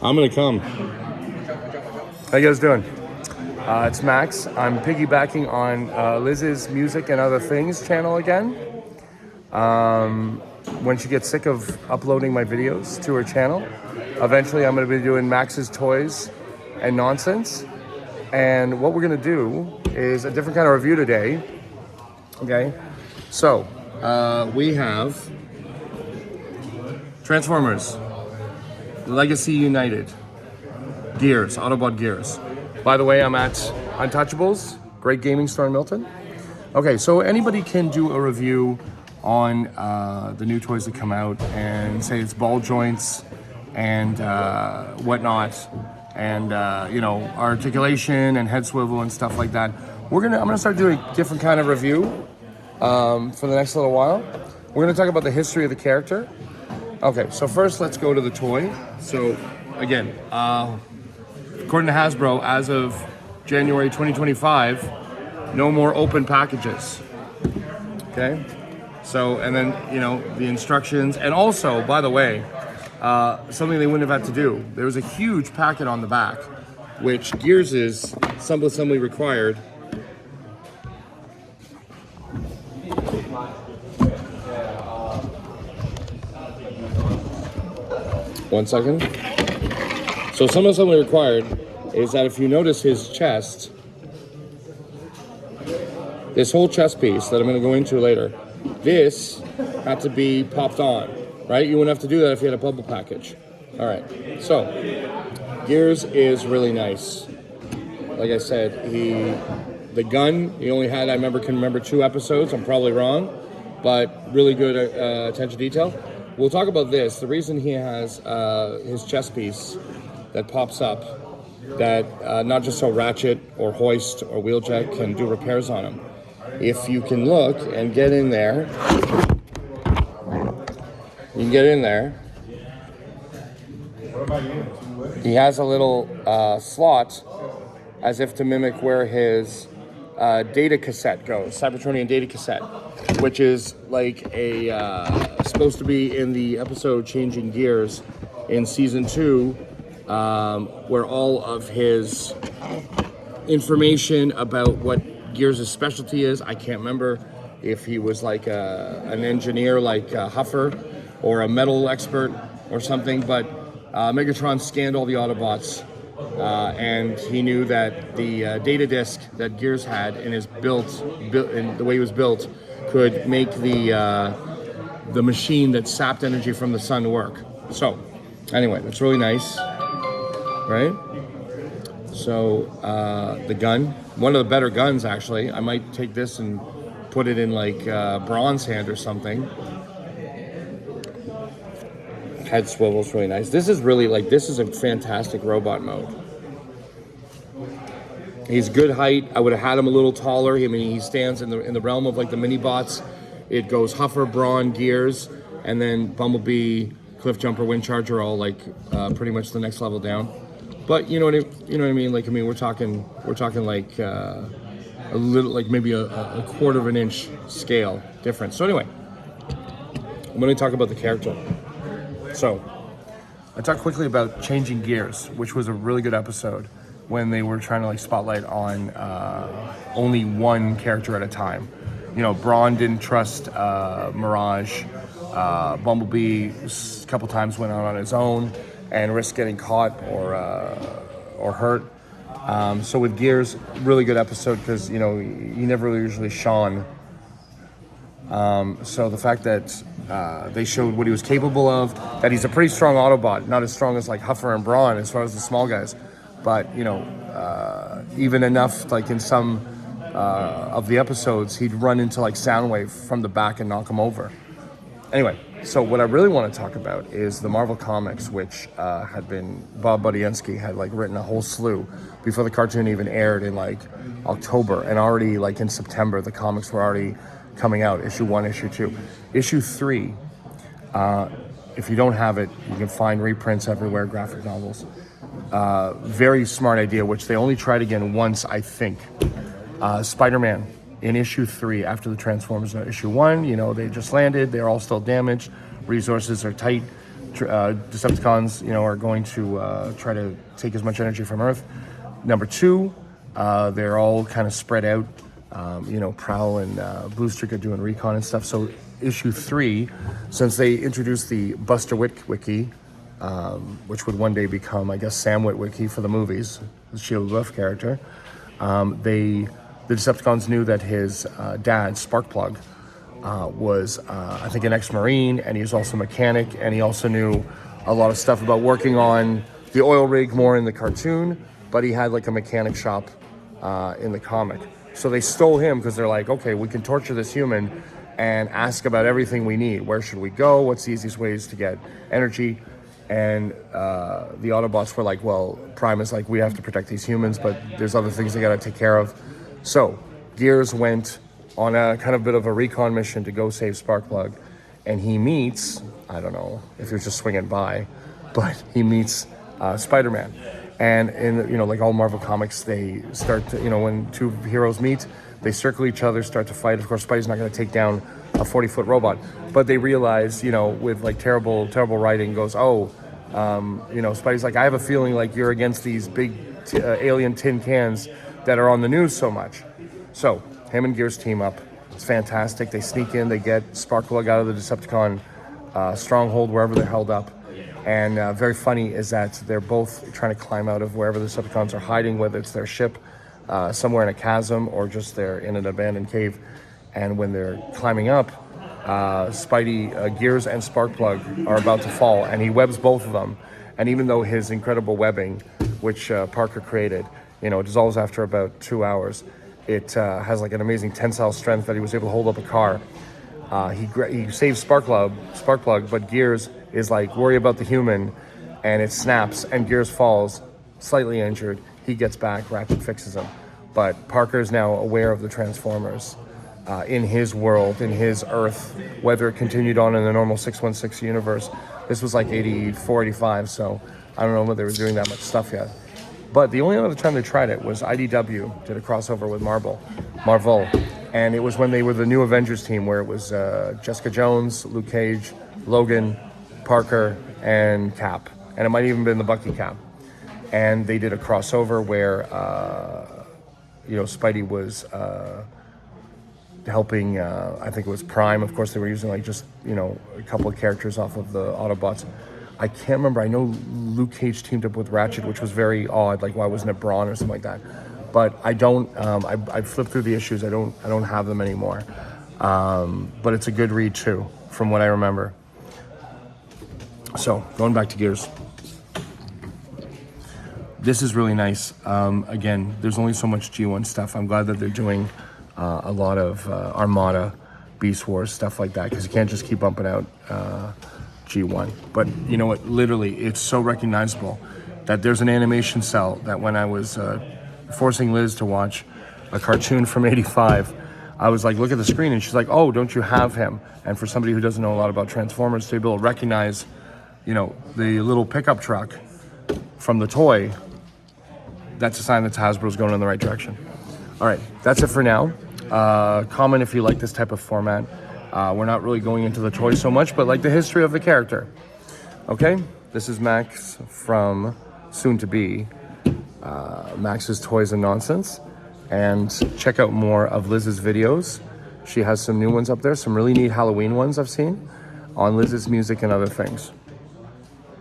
I'm gonna come. How you guys doing? It's Max. I'm piggybacking on Liz's Music and Other Things channel again. When she gets sick of uploading my videos to her channel, eventually I'm going to be doing Max's Toys and Nonsense. And what we're going to do is a different kind of review today. Okay, so we have Transformers, Legacy United, Gears, Autobot Gears. By the way, I'm at Untouchables, great gaming store in Milton. Okay, so anybody can do a review on the new toys that come out and say it's ball joints and whatnot, and articulation and head swivel and stuff like that. I'm gonna start doing a different kind of review for the next little while. We're gonna talk about the history of the character. Okay, so first let's go to the toy. So again, according to Hasbro, as of January 2025, no more open packages. Okay, so and then the instructions, and also, by the way, something they wouldn't have had to do. There was a huge packet on the back, which Gears is sub-assembly required. One second. So sub-assembly required is that if you notice his chest, this whole chest piece that I'm going to go into later, this had to be popped on, right? You wouldn't have to do that if you had a bubble package. All right, so Gears is really nice. Like I said, the gun, he only had, can remember 2 episodes. I'm probably wrong, but really good attention to detail. We'll talk about this. The reason he has his chest piece that pops up, that not just so Ratchet or Hoist or Wheeljack can do repairs on him. If you can look and get in there, you can get in there. He has a little slot as if to mimic where his data cassette goes, Cybertronian data cassette, which is like supposed to be in the episode Changing Gears in season 2, where all of his information about what Gears' specialty is. I can't remember if he was like an engineer like Huffer or a metal expert or something, but Megatron scanned all the Autobots and he knew that the data disk that Gears had in his in the way he was built could make the machine that sapped energy from the sun work. So anyway, that's really nice, right? So the gun, one of the better guns actually. I might take this and put it in like bronze hand or something. Head swivel's really nice. This is really this is a fantastic robot mode. He's good height. I would have had him a little taller. I mean, he stands in the realm of like the mini bots. It goes Huffer, Brawn, Gears, and then Bumblebee, Cliffjumper, Windcharger, all pretty much the next level down. But you know what I mean? We're talking like a little, like maybe a quarter of an inch scale difference. So anyway, I'm going to talk about the character. So I talked quickly about Changing Gears, which was a really good episode when they were trying to spotlight on only one character at a time. Brawn didn't trust Mirage. Bumblebee a couple times went out on his own and risked getting caught or hurt. So with Gears, really good episode because he never really usually shone. So the fact that they showed what he was capable of, that he's a pretty strong Autobot, not as strong as like Huffer and Brawn as far as the small guys, but even enough in some of the episodes he'd run into Soundwave from the back and knock him over. Anyway, so what I really want to talk about is the Marvel Comics, which had been, Bob Budiansky had written a whole slew before the cartoon even aired in October, and already in September the comics were already coming out, issue 1, issue 2. Issue 3, if you don't have it, you can find reprints everywhere, graphic novels. Very smart idea, which they only tried again once, I think. Spider-Man in issue 3 after the Transformers issue 1, they just landed, they're all still damaged, resources are tight Decepticons, are going to try to take as much energy from Earth. Number 2, they're all kind of spread out. Prowl and Bluestreak are doing recon and stuff. So issue 3, since they introduced the Buster Witwicky, which would one day become, I guess, Sam Witwicky for the movies, the Shia LaBeouf character, the Decepticons knew that his dad, Sparkplug, was, I think, an ex-Marine, and he was also a mechanic, and he also knew a lot of stuff about working on the oil rig more in the cartoon, but he had like a mechanic shop in the comic. So they stole him because they're like, okay, we can torture this human and ask about everything we need. Where should we go? What's the easiest ways to get energy? And the Autobots were like, well, Prime is like, we have to protect these humans, but there's other things they got to take care of. So Gears went on a kind of bit of a recon mission to go save Sparkplug, and he meets, I don't know if he was just swinging by, but he meets Spider-Man. And in, like all Marvel comics, they start to, when two heroes meet, they circle each other, start to fight. Of course, Spidey's not going to take down a 40-foot robot, but they realize, with like terrible writing, goes, Spidey's like, I have a feeling like you're against these big alien tin cans that are on the news so much. So him and Gears team up. It's fantastic. They sneak in, they get Sparkplug out of the Decepticon stronghold, wherever they're held up. And very funny is that they're both trying to climb out of wherever the Decepticons are hiding, whether it's their ship somewhere in a chasm or just they're in an abandoned cave. And when they're climbing up, Spidey, Gears, and Sparkplug are about to fall, and he webs both of them. And even though his incredible webbing, which Parker created, it dissolves after about 2 hours, it has like an amazing tensile strength that he was able to hold up a car. He saves Sparkplug, but Gears is like, worry about the human, and it snaps, and Gears falls, slightly injured. He gets back, Ratchet fixes him. But Parker is now aware of the Transformers in his world, in his Earth, whether it continued on in the normal 616 universe. This was like 84, 85, so I don't know whether they were doing that much stuff yet. But the only other time they tried it was IDW did a crossover with Marvel, and it was when they were the New Avengers team, where it was Jessica Jones, Luke Cage, Logan, Parker, and Cap, and it might even been the Bucky Cap. And they did a crossover where Spidey was helping, I think it was Prime. Of course, they were using a couple of characters off of the Autobots. I can't remember. I know Luke Cage teamed up with Ratchet, which was very odd. Like, why wasn't it Brawn or something like that? But I don't. I flipped through the issues. I don't have them anymore. But it's a good read too, from what I remember. So going back to Gears, this is really nice. Again, there's only so much G1 stuff. I'm glad that they're doing a lot of Armada, Beast Wars, stuff like that, because you can't just keep bumping out G1. But you know what? Literally, it's so recognizable that there's an animation cell that when I was forcing Liz to watch a cartoon from '85, I was like, look at the screen, and she's like, oh, don't you have him? And for somebody who doesn't know a lot about Transformers, to be able to recognize, the little pickup truck from the toy, that's a sign that Hasbro's going in the right direction. All right, that's it for now. Comment if you like this type of format. We're not really going into the toy so much, but like the history of the character. Okay, this is Max from soon to be Max's Toys and Nonsense. And check out more of Liz's videos. She has some new ones up there, some really neat Halloween ones I've seen on Liz's music and other things.